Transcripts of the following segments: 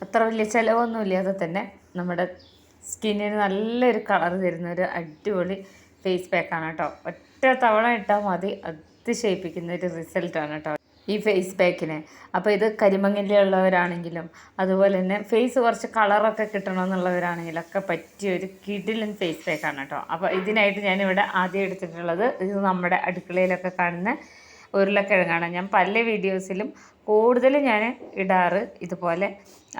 അത്ര വലിയ ചിലവൊന്നുമില്ലാതെ തന്നെ നമ്മുടെ സ്കിന്നിന് നല്ലൊരു കളർ തരുന്ന ഒരു അടിപൊളി ഫേസ് പാക്കാണ് കേട്ടോ. ഒറ്റ തവണ ഇട്ടാൽ മതി, അതിശയിപ്പിക്കുന്ന ഒരു റിസൾട്ടാണ് കേട്ടോ ഈ ഫേസ് പാക്കിന്. അപ്പോൾ ഇത് കരിമങ്ങലുള്ളവരാണെങ്കിലും അതുപോലെ തന്നെ ഫേസ് കുറച്ച് കളറൊക്കെ കിട്ടണമെന്നുള്ളവരാണെങ്കിലും ഒക്കെ പറ്റിയ ഒരു കിടിലൻ ഫേസ് പാക്കാണ് കേട്ടോ. അപ്പോൾ ഇതിനായിട്ട് ഞാനിവിടെ ആദ്യം എടുത്തിട്ടുള്ളത് ഇത് നമ്മുടെ അടുക്കളയിലൊക്കെ കാണുന്ന ഉരുളക്കിഴങ്ങാണ്. ഞാൻ പല വീഡിയോസിലും കൂടുതലും ഞാൻ ഇടാറ് ഇതുപോലെ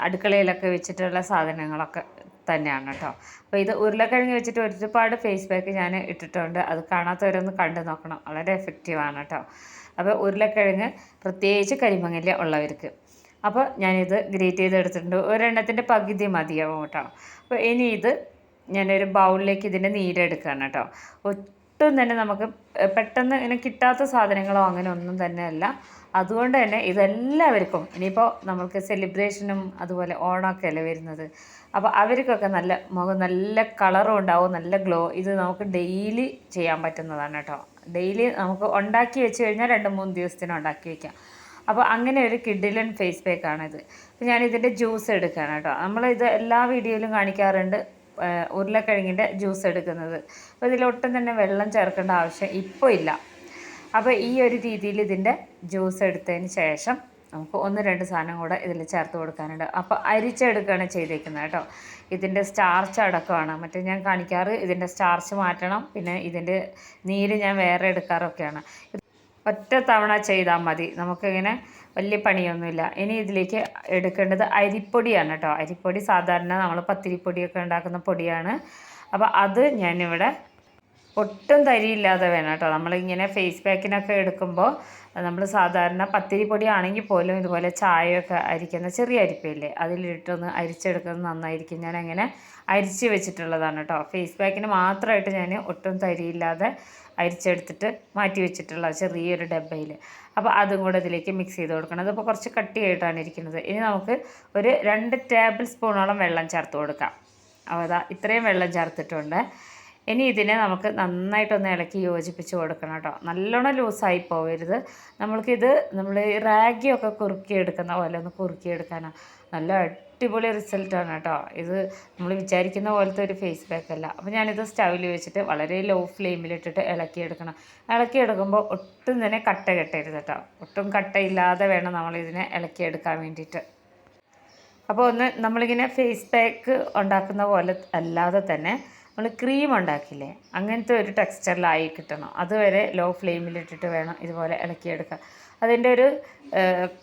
അടുക്കളയിലൊക്കെ വെച്ചിട്ടുള്ള സാധനങ്ങളൊക്കെ തന്നെയാണ് കേട്ടോ. അപ്പോൾ ഇത് ഉരുളക്കിഴങ്ങ് വെച്ചിട്ട് ഒരുപാട് ഫേസ് പാക്ക് ഞാൻ ഇട്ടിട്ടുണ്ട്. അത് കാണാത്തവരൊന്ന് കണ്ടു നോക്കണം, വളരെ എഫക്റ്റീവാണ് കേട്ടോ. അപ്പോൾ ഉരുളക്കിഴങ്ങ് പ്രത്യേകിച്ച് കരിമങ്ങല ഉള്ളവർക്ക്. അപ്പോൾ ഞാനിത് ഗ്രേറ്റ് ചെയ്തെടുത്തിട്ടുണ്ട്. ഒരെണ്ണത്തിൻ്റെ പകുതി മതിയാവും കേട്ടോ. അപ്പോൾ ഇനി ഇത് ഞാനൊരു ബൗളിലേക്ക് ഇതിൻ്റെ നീരെടുക്കുകയാണ് കേട്ടോ. ഒട്ടും തന്നെ നമുക്ക് പെട്ടെന്ന് ഇങ്ങനെ കിട്ടാത്ത സാധനങ്ങളോ അങ്ങനെ ഒന്നും തന്നെ അല്ല. അതുകൊണ്ട് തന്നെ ഇതെല്ലാവർക്കും ഇനിയിപ്പോൾ നമുക്ക് സെലിബ്രേഷനും അതുപോലെ ഓണമൊക്കെ അല്ലേ വരുന്നത്. അപ്പോൾ അവർക്കൊക്കെ നല്ല മുഖം നല്ല കളറും ഉണ്ടാവും, നല്ല ഗ്ലോ. ഇത് നമുക്ക് ഡെയിലി ചെയ്യാൻ പറ്റുന്നതാണ് കേട്ടോ. ഡെയിലി നമുക്ക് ഉണ്ടാക്കി വെച്ച് കഴിഞ്ഞാൽ 2-3 ദിവസത്തിന് ഉണ്ടാക്കി വയ്ക്കാം. അപ്പോൾ അങ്ങനെ ഒരു കിഡിലൻ ഫേസ് പാക്കാണിത്. അപ്പോൾ ഞാനിതിൻ്റെ ജ്യൂസ് എടുക്കുകയാണ് കേട്ടോ. നമ്മളിത് എല്ലാ വീഡിയോയിലും കാണിക്കാറുണ്ട് ഉരുളക്കിഴങ്ങിൻ്റെ ജ്യൂസ് എടുക്കുന്നത്. അപ്പോൾ ഇതിലൊട്ടും തന്നെ വെള്ളം ചേർക്കേണ്ട ആവശ്യം ഇപ്പോൾ ഇല്ല. അപ്പോൾ ഈ ഒരു രീതിയിൽ ഇതിൻ്റെ ജ്യൂസ് എടുത്തതിന് ശേഷം നമുക്ക് 1-2 സാധനം കൂടെ ഇതിൽ ചേർത്ത് കൊടുക്കാനുണ്ട്. അപ്പോൾ അരിച്ചെടുക്കുകയാണ് ചെയ്തേക്കുന്നത് കേട്ടോ. ഇതിൻ്റെ സ്റ്റാർച്ച് അടക്കമാണ്. മറ്റേ ഞാൻ കാണിക്കാറ് ഇതിൻ്റെ സ്റ്റാർച്ച് മാറ്റണം, പിന്നെ ഇതിൻ്റെ നീര് ഞാൻ വേറെ എടുക്കാറൊക്കെയാണ്. ഒറ്റ തവണ ചെയ്താൽ മതി, നമുക്കിങ്ങനെ വലിയ പണിയൊന്നുമില്ല. ഇനി ഇതിലേക്ക് എടുക്കേണ്ടത് അരിപ്പൊടിയാണ് കേട്ടോ. അരിപ്പൊടി സാധാരണ നമ്മൾ പത്തിരിപ്പൊടിയൊക്കെ ഉണ്ടാക്കുന്ന പൊടിയാണ്. അപ്പോൾ അത് ഞാനിവിടെ ഒട്ടും തരിയില്ലാതെ വേണം കേട്ടോ. നമ്മളിങ്ങനെ ഫേസ് പാക്കിനൊക്കെ എടുക്കുമ്പോൾ നമ്മൾ സാധാരണ പത്തിരിപ്പൊടി ആണെങ്കിൽ പോലും ഇതുപോലെ ചായയൊക്കെ അരിക്കുന്ന ചെറിയ അരിപ്പയില്ലേ, അതിലിട്ടൊന്ന് അരിച്ചെടുക്കുന്നത് നന്നായിരിക്കും. ഞാൻ അങ്ങനെ അരിച്ച് വെച്ചിട്ടുള്ളതാണ് കേട്ടോ. ഫേസ് പാക്കിന് മാത്രമായിട്ട് ഞാൻ ഒട്ടും തരിയില്ലാതെ അരിച്ചെടുത്തിട്ട് മാറ്റി വെച്ചിട്ടുള്ള ചെറിയൊരു ഡബ്ബയിൽ. അപ്പോൾ അതും കൂടെ ഇതിലേക്ക് മിക്സ് ചെയ്ത് കൊടുക്കണം. അതിപ്പോൾ കുറച്ച് കട്ടിയായിട്ടാണ് ഇരിക്കുന്നത്. ഇനി നമുക്ക് ഒരു 2 ടേബിൾ സ്പൂണോളം വെള്ളം ചേർത്ത് കൊടുക്കാം. അപ്പോൾ അതാ ഇത്രയും വെള്ളം ചേർത്തിട്ടുണ്ട്. ഇനി ഇതിനെ നമുക്ക് നന്നായിട്ടൊന്ന് ഇളക്കി യോജിപ്പിച്ച് കൊടുക്കണം കേട്ടോ. നല്ലോണം ലൂസായി പോകരുത്. നമ്മൾക്കിത് നമ്മൾ റാഗിയൊക്കെ കുറുക്കിയെടുക്കുന്ന പോലെ ഒന്ന് കുറുക്കിയെടുക്കാനാണ്. നല്ല അടിപൊളി റിസൾട്ടാണ് കേട്ടോ. ഇത് നമ്മൾ വിചാരിക്കുന്ന പോലത്തെ ഒരു ഫേസ് പാക്ക് അല്ല. അപ്പോൾ ഞാനിത് സ്റ്റൗവിൽ വെച്ചിട്ട് വളരെ ലോ ഫ്ലെയിമിലിട്ടിട്ട് ഇളക്കിയെടുക്കണം. ഇളക്കിയെടുക്കുമ്പോൾ ഒട്ടും തന്നെ കട്ട കെട്ടരുത് കേട്ടോ. ഒട്ടും കട്ടയില്ലാതെ വേണം നമ്മളിതിനെ ഇളക്കിയെടുക്കാൻ വേണ്ടിയിട്ട്. അപ്പോൾ ഒന്ന് നമ്മളിങ്ങനെ ഫേസ് പാക്ക് ഉണ്ടാക്കുന്ന പോലെ അല്ലാതെ തന്നെ നമ്മൾ ക്രീം ഉണ്ടാക്കില്ലേ, അങ്ങനത്തെ ഒരു ടെക്സ്ചറിലായി കിട്ടണം. അതുവരെ ലോ ഫ്ലെയിമിലിട്ടിട്ട് വേണം ഇതുപോലെ ഇളക്കിയെടുക്കാൻ. അതിൻ്റെ ഒരു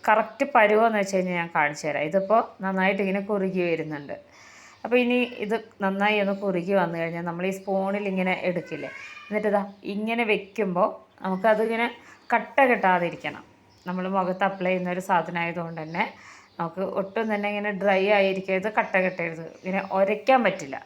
കറക്റ്റ് പരുവമെന്ന് വെച്ച് കഴിഞ്ഞാൽ ഞാൻ കാണിച്ചു തരാം. ഇതിപ്പോൾ നന്നായിട്ട് ഇങ്ങനെ കുറുകി വരുന്നുണ്ട്. അപ്പോൾ ഇനി ഇത് നന്നായി ഒന്ന് കുറുകി വന്നു കഴിഞ്ഞാൽ നമ്മൾ ഈ സ്പൂണിൽ ഇങ്ങനെ എടുക്കില്ലേ, എന്നിട്ട് ഇതാ ഇങ്ങനെ വെക്കുമ്പോൾ നമുക്കതിങ്ങനെ കട്ട കെട്ടാതിരിക്കണം. നമ്മൾ മുഖത്ത് അപ്ലൈ ചെയ്യുന്ന ഒരു സാധനമായതുകൊണ്ട് തന്നെ നമുക്ക് ഒട്ടും തന്നെ ഇങ്ങനെ ഡ്രൈ ആയിരിക്കരുത്, കട്ട കെട്ടരുത്, ഇങ്ങനെ ഉരയ്ക്കാൻ പറ്റില്ല.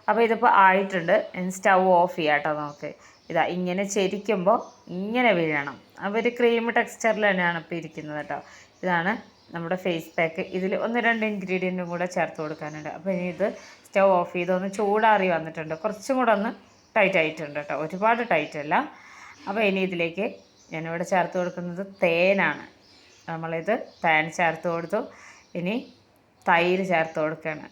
അപ്പോൾ ഇതിപ്പോൾ ആയിട്ടുണ്ട്. സ്റ്റൗ ഓഫ് ചെയ്യാം കേട്ടോ. നമുക്ക് ഇതാ ഇങ്ങനെ ചെരിക്കുമ്പോൾ ഇങ്ങനെ വീഴണം. അപ്പോൾ ഒരു ക്രീം ടെക്സ്ചറിൽ തന്നെയാണ് ഇപ്പോൾ ഇരിക്കുന്നത് കേട്ടോ. ഇതാണ് നമ്മുടെ ഫേസ് പാക്ക്. ഇതിൽ 1-2 ഇൻഗ്രീഡിയൻറ്റും കൂടെ ചേർത്ത് കൊടുക്കാനുണ്ട്. അപ്പോൾ ഇനി ഇത് സ്റ്റൗ ഓഫ് ചെയ്തൊന്ന് ചൂടാറി വന്നിട്ടുണ്ട്. കുറച്ചും കൂടെ ഒന്ന് ടൈറ്റ് ആയിട്ടുണ്ട് കേട്ടോ, ഒരുപാട് ടൈറ്റ് അല്ല. അപ്പോൾ ഇനി ഇതിലേക്ക് ഞാനിവിടെ ചേർത്ത് കൊടുക്കുന്നത് തേനാണ്. നമ്മളിത് തേൻ ചേർത്ത് കൊടുത്തു. ഇനി തൈര് ചേർത്ത് കൊടുക്കുകയാണ്.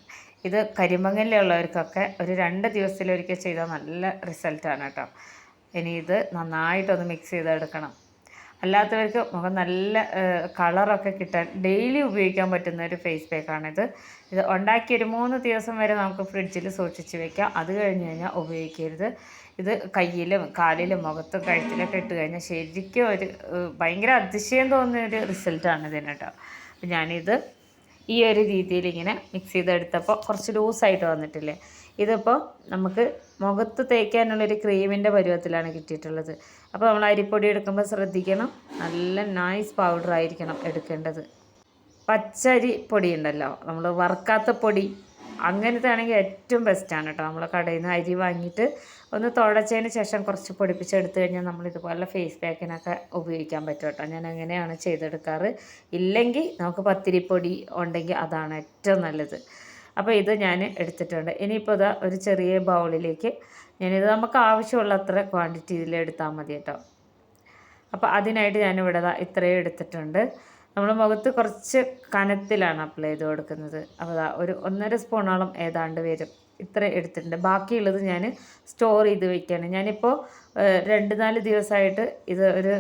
ഇത് കരിമങ്ങലുള്ളവർക്കൊക്കെ ഒരു 2 ദിവസത്തിലൊരിക്കൽ ചെയ്താൽ നല്ല റിസൾട്ടാണ് കേട്ടോ. ഇനി ഇത് നന്നായിട്ടൊന്ന് മിക്സ് ചെയ്തെടുക്കണം. അല്ലാത്തവർക്ക് മുഖം നല്ല കളറൊക്കെ കിട്ടാൻ ഡെയിലി ഉപയോഗിക്കാൻ പറ്റുന്ന ഒരു ഫേസ് പാക്കാണിത്. ഇത് ഉണ്ടാക്കി ഒരു 3 ദിവസം വരെ നമുക്ക് ഫ്രിഡ്ജിൽ സൂക്ഷിച്ച് വെക്കാം. അത് കഴിഞ്ഞ് കഴിഞ്ഞാൽ ഉപയോഗിക്കരുത്. ഇത് കയ്യിലും കാലിലും മുഖത്തും കഴുത്തിലൊക്കെ ഇട്ട് കഴിഞ്ഞാൽ ശരിക്കും ഒരു ഭയങ്കര അതിശയം തോന്നുന്ന ഒരു റിസൾട്ടാണ് ഇതിന് കേട്ടോ. അപ്പം ഞാനിത് ഈ ഒരു രീതിയിൽ ഇങ്ങനെ മിക്സ് ചെയ്തെടുത്തപ്പോൾ കുറച്ച് ലൂസായിട്ട് വന്നിട്ടില്ലേ, ഇതിപ്പോൾ നമുക്ക് മുഖത്ത് തേക്കാനുള്ളൊരു ക്രീമിൻ്റെ പരുവത്തിലാണ് കിട്ടിയിട്ടുള്ളത്. അപ്പോൾ നമ്മൾ അരിപ്പൊടി എടുക്കുമ്പോൾ ശ്രദ്ധിക്കണം, നല്ല നൈസ് പൗഡർ ആയിരിക്കണം എടുക്കേണ്ടത്. പച്ചരി പൊടി ഉണ്ടല്ലോ, നമ്മൾ വറുക്കാത്ത പൊടി, അങ്ങനത്തെ ആണെങ്കിൽ ഏറ്റവും ബെസ്റ്റാണ് കേട്ടോ. നമ്മൾ കടയിൽ നിന്ന് അരി വാങ്ങിയിട്ട് ഒന്ന് തുടച്ചതിന് ശേഷം കുറച്ച് പൊടിപ്പിച്ചെടുത്ത് കഴിഞ്ഞാൽ നമ്മളിതുപോലെ ഫേസ് പാക്കിനൊക്കെ ഉപയോഗിക്കാൻ പറ്റും കേട്ടോ. ഞാൻ അങ്ങനെയാണ് ചെയ്തെടുക്കാറ്. ഇല്ലെങ്കിൽ നമുക്ക് പത്തിരിപ്പൊടി ഉണ്ടെങ്കിൽ അതാണ് ഏറ്റവും നല്ലത്. അപ്പോൾ ഇത് ഞാൻ എടുത്തിട്ടുണ്ട്. ഇനിയിപ്പോൾ ഇതാ ഒരു ചെറിയ ബൗളിലേക്ക് ഞാനിത് നമുക്ക് ആവശ്യമുള്ള അത്ര ക്വാണ്ടിറ്റി ഇതിലെടുത്താൽ മതി കേട്ടോ. അപ്പോൾ അതിനായിട്ട് ഞാനിവിടെ ഇത്രയും എടുത്തിട്ടുണ്ട്. നമ്മൾ മുഖത്ത് കുറച്ച് കനത്തിലാണ് അപ്ലൈ ചെയ്ത് കൊടുക്കുന്നത്. അപ്പോൾ ഒരു 1.5 സ്പൂണോളം ഏതാണ്ട് വരും. ഇത്ര എടുത്തിട്ടുണ്ട്. ബാക്കിയുള്ളത് ഞാൻ സ്റ്റോർ ചെയ്ത് വയ്ക്കുകയാണ്. ഞാനിപ്പോൾ 2-4 ദിവസമായിട്ട് ഇത് ഒരു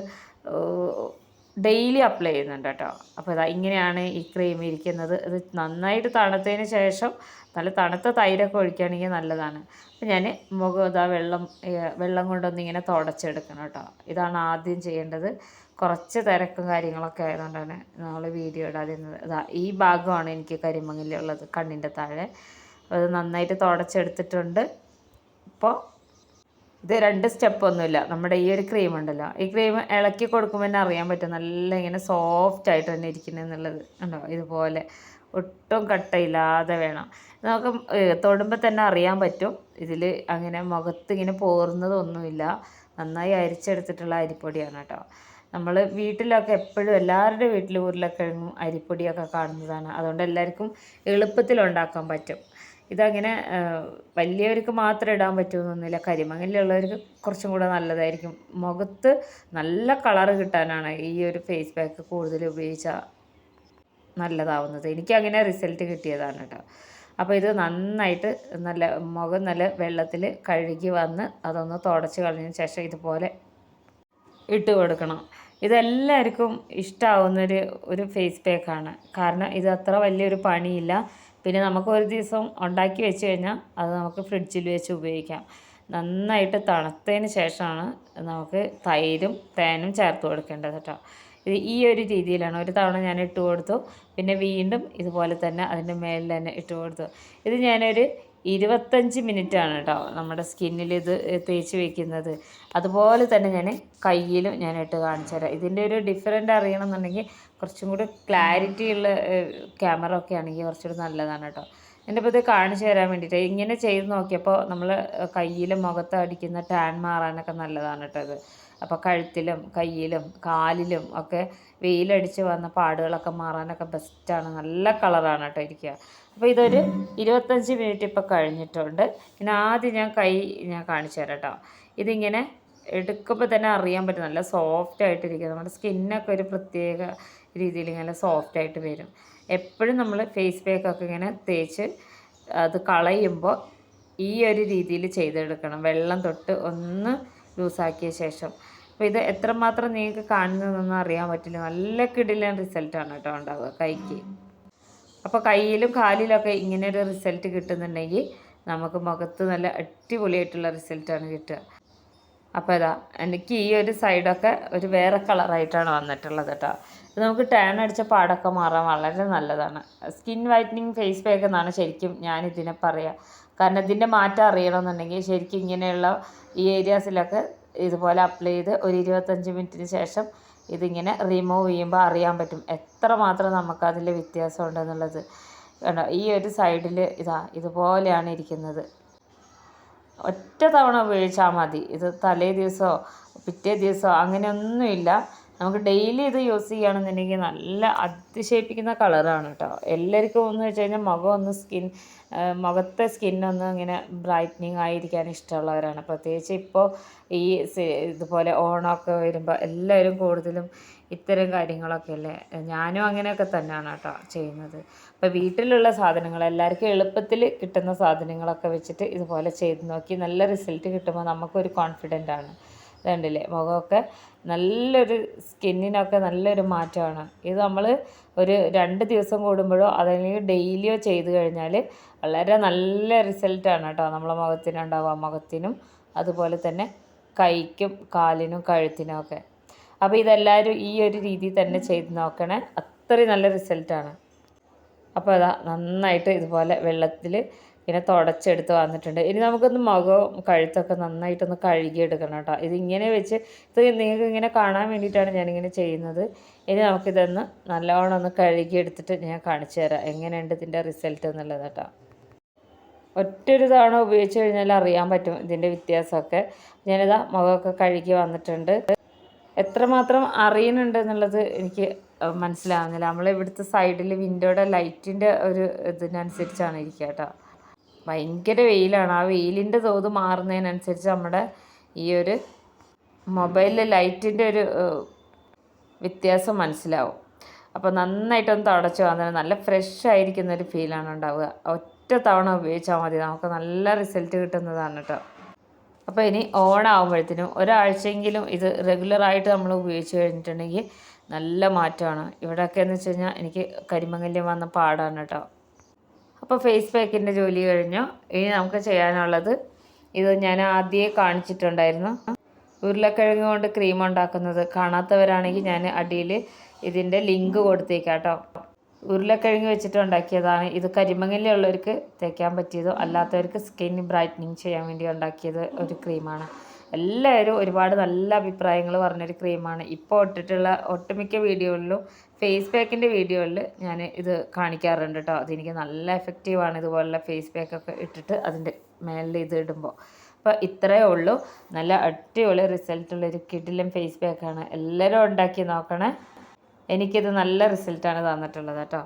ഡെയിലി അപ്ലൈ ചെയ്യുന്നുണ്ട് കേട്ടോ. അപ്പോൾ ഇങ്ങനെയാണ് ഈ ക്രീം ഇരിക്കുന്നത്. ഇത് നന്നായിട്ട് തണുത്തതിന് ശേഷം നല്ല തണുത്ത തൈരൊക്കെ ഒഴിക്കുകയാണെങ്കിൽ നല്ലതാണ്. അപ്പോൾ ഞാൻ മുഖം വെള്ളം കൊണ്ടൊന്നിങ്ങനെ തുടച്ചെടുക്കണം കേട്ടോ. ഇതാണ് ആദ്യം ചെയ്യേണ്ടത്. കുറച്ച് തിരക്കും കാര്യങ്ങളൊക്കെ ആയതുകൊണ്ടാണ് നമ്മൾ വീഡിയോ ഇടാതിരുന്നത്. ഈ ഭാഗമാണ് എനിക്ക് കരിമങ്ങലുള്ളത്, കണ്ണിൻ്റെ താഴെ. അത് നന്നായിട്ട് തുടച്ചെടുത്തിട്ടുണ്ട്. ഇപ്പോൾ ഇത് 2 സ്റ്റെപ്പൊന്നുമില്ല. നമ്മുടെ ഈ ഒരു ക്രീം ഉണ്ടല്ലോ, ഈ ക്രീം ഇളക്കി കൊടുക്കുമ്പോൾ തന്നെ അറിയാൻ പറ്റും നല്ല ഇങ്ങനെ സോഫ്റ്റായിട്ട് തന്നെ ഇരിക്കുന്നതെന്നുള്ളത്. ഉണ്ടോ? ഇതുപോലെ ഒട്ടും കട്ടയില്ലാതെ വേണം. നമുക്ക് തൊടുമ്പോൾ തന്നെ അറിയാൻ പറ്റും. ഇതിൽ അങ്ങനെ മുഖത്ത് ഇങ്ങനെ പോറുന്നതൊന്നുമില്ല. നന്നായി അരിച്ചെടുത്തിട്ടുള്ള അരിപ്പൊടിയാണ് കേട്ടോ. നമ്മൾ വീട്ടിലൊക്കെ എപ്പോഴും എല്ലാവരുടെ വീട്ടിലും ഉരുളക്കിഴങ്ങും അരിപ്പൊടിയൊക്കെ കാണുന്നതാണ്. അതുകൊണ്ട് എല്ലാവർക്കും എളുപ്പത്തിൽ ഉണ്ടാക്കാൻ പറ്റും. ഇതങ്ങനെ വലിയവർക്ക് മാത്രം ഇടാൻ പറ്റുമെന്നൊന്നുമില്ല. കരിമങ്ങലുള്ളവർക്ക് കുറച്ചും കൂടെ നല്ലതായിരിക്കും. മുഖത്ത് നല്ല കളറ് കിട്ടാനാണ് ഈ ഒരു ഫേസ് പാക്ക് കൂടുതൽ ഉപയോഗിച്ചാൽ നല്ലതാവുന്നത്. എനിക്കങ്ങനെ റിസൾട്ട് കിട്ടിയതാണ് കേട്ടോ. അപ്പോൾ ഇത് നന്നായിട്ട് മുഖം നല്ല വെള്ളത്തിൽ കഴുകി വന്ന് അതൊന്ന് തുടച്ച് കളഞ്ഞതിന് ശേഷം ഇതുപോലെ ഇട്ട് കൊടുക്കണം. ഇതെല്ലാവർക്കും ഇഷ്ടമാവുന്നൊരു ഫേസ് പാക്കാണ്. കാരണം ഇത് അത്ര വലിയൊരു പണിയില്ല. പിന്നെ നമുക്ക് ഒരു ദിവസം ഉണ്ടാക്കി വെച്ച് കഴിഞ്ഞാൽ അത് നമുക്ക് ഫ്രിഡ്ജിൽ വെച്ച് ഉപയോഗിക്കാം. നന്നായിട്ട് തണുത്തതിന് ശേഷമാണ് നമുക്ക് തൈരും തേനും ചേർത്ത് കൊടുക്കേണ്ടത് കേട്ടോ. ഇത് ഈ ഒരു രീതിയിലാണ്. ഒരു തവണ ഞാൻ ഇട്ട് കൊടുത്തു, പിന്നെ വീണ്ടും ഇതുപോലെ തന്നെ അതിൻ്റെ മേലിൽ തന്നെ ഇട്ട് കൊടുത്തു. ഇത് ഞാനൊരു 25 മിനിറ്റാണ് കേട്ടോ നമ്മുടെ സ്കിന്നിൽ ഇത് തേച്ച് വയ്ക്കുന്നത്. അതുപോലെ തന്നെ ഞാൻ കയ്യിലും ഞാൻ ഇട്ട് കാണിച്ചു തരാം. ഇതിൻ്റെ ഒരു ഡിഫറൻറ്റ് അറിയണമെന്നുണ്ടെങ്കിൽ കുറച്ചും കൂടി ക്ലാരിറ്റി ഉള്ള ക്യാമറ ഒക്കെ ആണെങ്കിൽ കുറച്ചുകൂടി നല്ലതാണ് കേട്ടോ. എൻ്റെ ഇപ്പോൾ ഇത് കാണിച്ചു തരാൻ വേണ്ടിയിട്ട് ഇങ്ങനെ ചെയ്ത് നോക്കിയപ്പോൾ നമ്മൾ കയ്യിലും മുഖത്ത് അടിക്കുന്ന ടാൻ മാറാനൊക്കെ നല്ലതാണ് കേട്ടോ ഇത്. അപ്പോൾ കഴുത്തിലും കയ്യിലും കാലിലും ഒക്കെ വെയിലടിച്ച് വന്ന പാടുകളൊക്കെ മാറാനൊക്കെ ബെസ്റ്റാണ്. നല്ല കളറാണ് കേട്ടോ ഇരിക്കുക. അപ്പോൾ ഇതൊരു 25 മിനിറ്റ് ഇപ്പോൾ കഴിഞ്ഞിട്ടുണ്ട്. പിന്നെ ആദ്യം ഞാൻ കാണിച്ചു തരാം കേട്ടോ. ഇതിങ്ങനെ എടുക്കുമ്പോൾ തന്നെ അറിയാൻ പറ്റും നല്ല സോഫ്റ്റ് ആയിട്ടിരിക്കുക. നമ്മുടെ സ്കിന്നൊക്കെ ഒരു പ്രത്യേക രീതിയിൽ ഇങ്ങനെ സോഫ്റ്റായിട്ട് വരും. എപ്പോഴും നമ്മൾ ഫേസ് പാക്കൊക്കെ ഇങ്ങനെ തേച്ച് അത് കളയുമ്പോൾ ഈ ഒരു രീതിയിൽ ചെയ്തെടുക്കണം. വെള്ളം തൊട്ട് ഒന്ന് ലൂസാക്കിയ ശേഷം. അപ്പോൾ ഇത് എത്രമാത്രം നിങ്ങൾക്ക് കാണുന്നതെന്നൊന്നും അറിയാൻ പറ്റില്ല. നല്ല കിടിലൻ റിസൾട്ടാണ് കേട്ടോ ഉണ്ടാവുക കൈക്ക്. അപ്പോൾ കയ്യിലും കാലിലൊക്കെ ഇങ്ങനെ ഒരു റിസൾട്ട് കിട്ടുന്നുണ്ടെങ്കിൽ നമുക്ക് മുഖത്ത് നല്ല അടിപൊളിയായിട്ടുള്ള റിസൾട്ടാണ് കിട്ടുക. അപ്പോൾ എനിക്ക് ഈ ഒരു സൈഡൊക്കെ ഒരു വേറെ കളറായിട്ടാണ് വന്നിട്ടുള്ളത് കേട്ടോ. ഇത് നമുക്ക് ടാൻ അടിച്ച പാടൊക്കെ മാറാൻ വളരെ നല്ലതാണ്. സ്കിൻ വൈറ്റനിങ് ഫേസ് പാക്ക് എന്നാണ് ശരിക്കും ഞാനിതിനെ പറയുക. കാരണം ഇതിൻ്റെ മാറ്റം അറിയണമെന്നുണ്ടെങ്കിൽ ശരിക്കും ഇങ്ങനെയുള്ള ഈ ഏരിയാസിലൊക്കെ ഇതുപോലെ അപ്ലൈ ചെയ്ത് ഒരു 25 മിനിറ്റിന് ശേഷം ഇതിങ്ങനെ റിമൂവ് ചെയ്യുമ്പോൾ അറിയാൻ പറ്റും എത്രമാത്രം നമുക്കതിൽ വ്യത്യാസം ഉണ്ടെന്നുള്ളത്. കണ്ടോ, ഈ ഒരു സൈഡിൽ ഇതുപോലെയാണ് ഇരിക്കുന്നത്. ഒറ്റ തവണ ഉപയോഗിച്ചാൽ മതി. ഇത് തലേ ദിവസമോ പിറ്റേ ദിവസമോ അങ്ങനെയൊന്നുമില്ല. നമുക്ക് ഡെയിലി ഇത് യൂസ് ചെയ്യുകയാണെന്നുണ്ടെങ്കിൽ നല്ല അതിശയിപ്പിക്കുന്ന കളറാണ് കേട്ടോ. എല്ലാവർക്കും എന്ന് വെച്ച് കഴിഞ്ഞാൽ മുഖത്തെ സ്കിന്നൊന്ന് ഇങ്ങനെ ബ്രൈറ്റനിങ് ആയിരിക്കാൻ ഇഷ്ടമുള്ളവരാണ്. പ്രത്യേകിച്ച് ഇപ്പോൾ ഈ ഇതുപോലെ ഓണമൊക്കെ വരുമ്പോൾ എല്ലാവരും കൂടുതലും ഇത്തരം കാര്യങ്ങളൊക്കെ അല്ലേ. ഞാനും അങ്ങനെയൊക്കെ തന്നെയാണ് കേട്ടോ ചെയ്യുന്നത്. അപ്പോൾ വീട്ടിലുള്ള സാധനങ്ങൾ എല്ലാവർക്കും എളുപ്പത്തിൽ കിട്ടുന്ന സാധനങ്ങളൊക്കെ വെച്ചിട്ട് ഇതുപോലെ ചെയ്ത് നോക്കി നല്ല റിസൾട്ട് കിട്ടുമ്പോൾ നമുക്കൊരു കോൺഫിഡൻ്റ് ആണ്. ഇതുണ്ടല്ലേ, മുഖമൊക്കെ നല്ലൊരു സ്കിന്നിനൊക്കെ നല്ലൊരു മാറ്റമാണ്. ഇത് നമ്മൾ ഒരു 2 ദിവസം കൂടുമ്പോഴോ അതല്ലെങ്കിൽ ഡെയിലിയോ ചെയ്ത് കഴിഞ്ഞാൽ വളരെ നല്ല റിസൾട്ടാണ് കേട്ടോ നമ്മളെ മുഖത്തിനുണ്ടാവുക. മുഖത്തിനും അതുപോലെ തന്നെ കൈക്കും കാലിനും കഴുത്തിനും ഒക്കെ. അപ്പോൾ ഇതെല്ലാവരും ഈ ഒരു രീതിയിൽ തന്നെ ചെയ്ത് നോക്കണേ. അത്രയും നല്ല റിസൾട്ടാണ്. അപ്പോൾ നന്നായിട്ട് ഇതുപോലെ വെള്ളത്തിൽ ഇങ്ങനെ തുടച്ചെടുത്ത് വന്നിട്ടുണ്ട്. ഇനി നമുക്കൊന്ന് മുഖവും കഴുത്തൊക്കെ നന്നായിട്ടൊന്ന് കഴുകിയെടുക്കണം കേട്ടോ. ഇതിങ്ങനെ വെച്ച് ഇത് നിങ്ങൾക്ക് ഇങ്ങനെ കാണാൻ വേണ്ടിയിട്ടാണ് ഞാനിങ്ങനെ ചെയ്യുന്നത്. ഇനി നമുക്കിതൊന്ന് നല്ലോണം ഒന്ന് കഴുകിയെടുത്തിട്ട് ഞാൻ കാണിച്ചു തരാം എങ്ങനെയുണ്ട് ഇതിൻ്റെ റിസൾട്ട് എന്നുള്ളത് കേട്ടോ. ഒറ്റൊരു തവണ ഉപയോഗിച്ച് കഴിഞ്ഞാൽ അറിയാൻ പറ്റും ഇതിൻ്റെ വ്യത്യാസമൊക്കെ. ഞാനിതാ മുഖമൊക്കെ കഴുകി വന്നിട്ടുണ്ട്. എത്രമാത്രം അറിയുന്നുണ്ട് എന്നുള്ളത് എനിക്ക് മനസ്സിലാവുന്നില്ല. നമ്മളിവിടുത്തെ സൈഡിൽ വിൻഡോയുടെ ലൈറ്റിൻ്റെ ഒരു ഇതിനനുസരിച്ചാണ് ഇരിക്കുക കേട്ടോ. ഭയങ്കര വെയിലാണ്. ആ വെയിലിൻ്റെ തോത് മാറുന്നതിനനുസരിച്ച് നമ്മുടെ ഈ ഒരു മൊബൈലിലെ ലൈറ്റിൻ്റെ ഒരു വ്യത്യാസം മനസ്സിലാവും. അപ്പോൾ നന്നായിട്ടൊന്ന് തുടച്ച് വന്നാൽ നല്ല ഫ്രഷ് ആയിരിക്കുന്നൊരു ഫീലാണ് ഉണ്ടാവുക. ഒറ്റ തവണ ഉപയോഗിച്ചാൽ മതി, നമുക്ക് നല്ല റിസൾട്ട് കിട്ടുന്നതാണ് കേട്ടോ. അപ്പോൾ ഇനി ഓണാകുമ്പോഴത്തേനും ഒരാഴ്ചയെങ്കിലും ഇത് റെഗുലറായിട്ട് നമ്മൾ ഉപയോഗിച്ച് കഴിഞ്ഞിട്ടുണ്ടെങ്കിൽ നല്ല മാറ്റമാണ്. ഇവിടെയൊക്കെ എന്ന് വെച്ച് കഴിഞ്ഞാൽ എനിക്ക് കരിമങ്ങല്യം വന്ന പാടാണ് കേട്ടോ. അപ്പോൾ ഫേസ് പാക്കിൻ്റെ ജോലി കഴിഞ്ഞു. ഇനി നമുക്ക് ചെയ്യാനുള്ളത് ഇത് ഞാൻ ആദ്യമേ കാണിച്ചിട്ടുണ്ടായിരുന്നു, ഉരുളക്കിഴങ്ങ് കൊണ്ട് ക്രീം ഉണ്ടാക്കുന്നത്. കാണാത്തവരാണെങ്കിൽ ഞാൻ അടിയിൽ ഇതിൻ്റെ ലിങ്ക് കൊടുത്തേക്കാം കേട്ടോ. ഉരുളക്കിഴങ്ങ് വെച്ചിട്ട് ഉണ്ടാക്കിയതാണ് ഇത്. കരിമങ്ങലുള്ളവർക്ക് തേക്കാൻ പറ്റിയതോ അല്ലാത്തവർക്ക് സ്കിൻ ബ്രൈറ്റനിങ് ചെയ്യാൻ വേണ്ടി ഉണ്ടാക്കിയത് ഒരു ക്രീമാണ്. എല്ലാവരും ഒരുപാട് നല്ല അഭിപ്രായങ്ങൾ പറഞ്ഞൊരു ക്രീമാണ്. ഇപ്പോൾ ഇട്ടിട്ടുള്ള ഒട്ടുമിക്ക വീഡിയോകളിലും ഫേസ് പാക്കിൻ്റെ വീഡിയോയിൽ ഞാൻ ഇത് കാണിക്കാറുണ്ട് കേട്ടോ. അതെനിക്ക് നല്ല എഫക്റ്റീവാണ് ഇതുപോലുള്ള ഫേസ് പാക്കൊക്കെ ഇട്ടിട്ട് അതിൻ്റെ മേളിൽ ഇത് ഇടുമ്പോൾ. അപ്പോൾ ഇത്രയേ ഉള്ളൂ. നല്ല അടിപൊളി റിസൾട്ടുള്ളൊരു കിടിലൻ ഫേസ് പാക്കാണ്. എല്ലാവരും ഉണ്ടാക്കി നോക്കണേ. എനിക്കിത് നല്ല റിസൾട്ടാണ് തന്നിട്ടുള്ളത് കേട്ടോ.